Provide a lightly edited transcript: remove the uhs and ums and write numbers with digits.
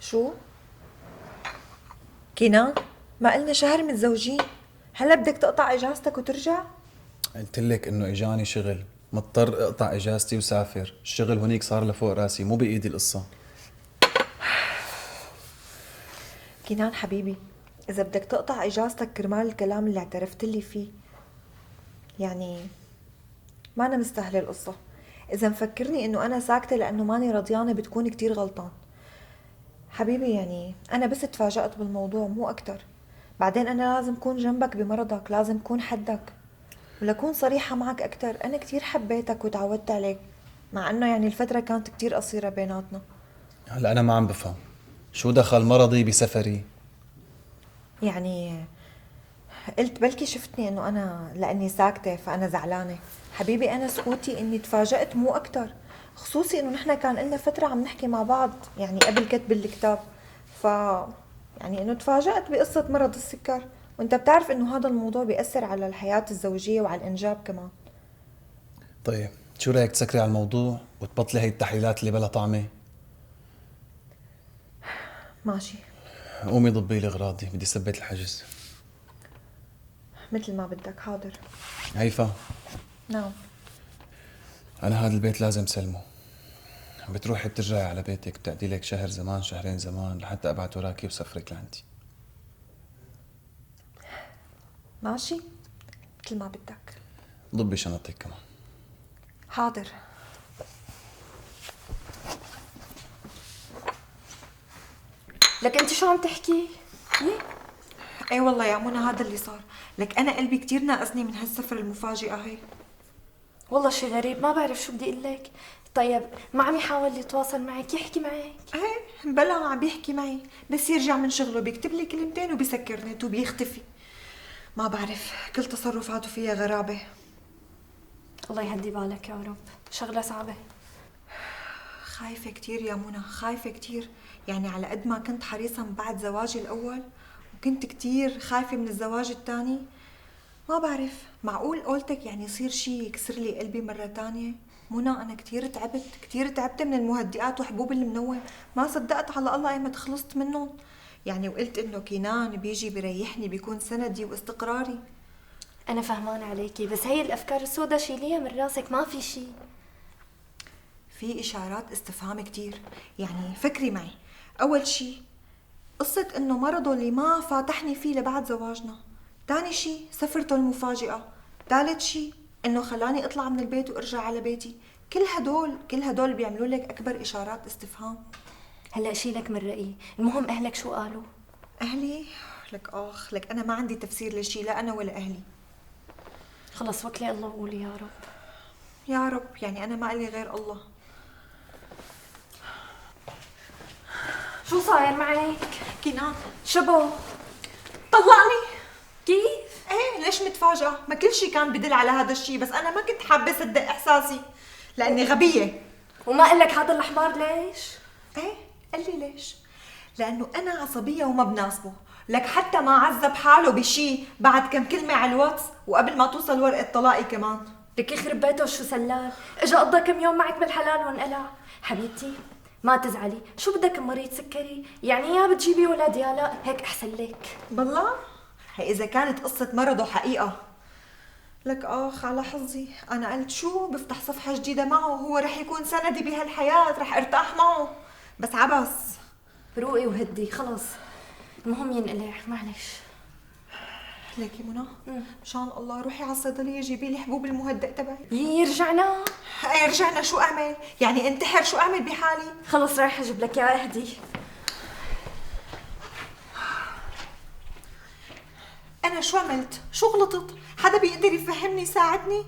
شو؟ كينان، ما قلنا شهر متزوجين؟ هلا بدك تقطع اجازتك وترجع؟ قلت لك انه اجاني شغل، مضطر اقطع اجازتي وسافر. الشغل هنيك صار لفوق راسي، مو بايدي القصة. كينان حبيبي، اذا بدك تقطع اجازتك كرمال الكلام اللي اعترفت لي فيه، يعني ما أنا مستاهله القصه. اذا مفكرني انه انا ساكته لانه ماني رضيانه بتكون كتير غلطان. حبيبي يعني انا بس تفاجأت بالموضوع مو اكتر. بعدين انا لازم كون جنبك بمرضك، لازم كون حدك. ولكون صريحة معك أكتر، أنا كتير حبيتك وتعودت عليك، مع أنه يعني الفترة كانت كتير قصيرة بيناتنا. هلا انا ما عم بفهم شو دخل مرضي بسفري. يعني قلت بلكي شفتني أنه أنا لأني ساكتة فأنا زعلانة. حبيبي أنا سكوتي إني تفاجأت مو أكتر، خصوصي إنه نحنا كان لنا فترة عم نحكي مع بعض يعني قبل كتب الكتاب. ف يعني إنه تفاجأت بقصة مرض السكر، وأنت بتعرف إنه هذا الموضوع بيأثر على الحياة الزوجية وعلى الإنجاب كمان. طيب شو رايك تسكري على الموضوع وتبطلي هي التحليلات اللي بلا طعمه؟ ماشي. قومي ضبي لي اغراضي، بدي ثبت الحجز. مثل ما بدك، حاضر. هيفا، نعم. انا هذا البيت لازم سلمه. بتروحي بترجعي على بيتك، بتقضي لك شهر زمان شهرين زمان لحتى ابعت وراكي وسفرك لعندي. ماشي، مثل ما بدك. ضبي شنطتك كمان. حاضر. لك انت شو عم تحكي؟ اي والله يا منى هذا اللي صار. لك انا قلبي كتير ناقصني من هالسفرة المفاجئة هي. والله شي غريب، ما بعرف شو بدي اقول لك. طيب ما عم يحاول يتواصل معك يحكي معك؟ ايه بلا عم بيحكي معي، بس يرجع من شغله بيكتب لي كلمتين وبيسكر نت وبيختفي. ما بعرف، كل تصرفاته فيها غرابة. الله يهدي بالك يا رب، شغلة صعبة. خايفة كتير يا منى، خايفة كتير. يعني على قد ما كنت حريصة من بعد زواجي الأول، وكنت كتير خايفة من الزواج الثاني. ما بعرف، معقول قولتك يعني يصير شي يكسر لي قلبي مرة تانية؟ منى أنا كتير تعبت، كتير تعبت من المهدئات وحبوب المنوم. ما صدقت على الله ايمت خلصت منهم. يعني وقلت إنه كينان بيجي بيريحني، بيكون سندي واستقراري. انا فهمان عليكي، بس هي الافكار السوداء شيليها من راسك، ما في شي. في إشارات استفهام كتير. يعني فكري معي. أول شي قصة إنه مرضه اللي ما فاتحني فيه لبعد زواجنا. تاني شي سفرته المفاجئة. ثالث شي إنه خلاني أطلع من البيت وأرجع على بيتي. كل هدول بيعملوا لك أكبر إشارات استفهام. هلا شيلك من رأيي، المهم اهلك شو قالوا؟ أهلي؟ لك أنا ما عندي تفسير لشي، لا أنا ولا أهلي. خلص وكلي الله وقولي يا رب. يا رب، يعني أنا ما إلي غير الله. شو صاير معك؟ كينان شبو؟ طلعني. كيف؟ ايه ليش متفاجئة؟ ما كل شي كان بدل على هذا الشي، بس أنا ما كنت حابة صدق إحساسي لأني غبية. وما قال لك هذا الحمار ليش؟ ايه قال لي ليش؟ لأنه أنا عصبية وما بناسبه. لك حتى ما عذب حاله بشي بعد كم كلمة على الواتس وقبل ما توصل ورقة طلاقي كمان. لك يخرب بيته شو سلال، اجا قضى كم يوم معك بالحلال وانقلع. حبيبتي ما تزعلي، شو بدك مريض سكري؟ يعني يا بتجيبي ولاد يا لا، هيك احسن لك. بالله هي إذا كانت قصة مرضه حقيقة. لك على حظي، أنا قلت شو بفتح صفحة جديدة معه، هو رح يكون سندي بهالحياة، رح ارتاح معه. بس عبس. روقي وهدي خلص، المهم ينقلع معلش. ليكي منى، مشان الله روحي على الصيدلية جيبي لي حبوب المهدئ تبعي. يرجعنا؟ ايه رجعنا، شو اعمل؟ يعني انتحر؟ شو اعمل بحالي؟ خلص رايحة اجيب لك اياه، اهدي. انا شو عملت؟ شو غلطت؟ حدا بيقدر يفهمني يساعدني؟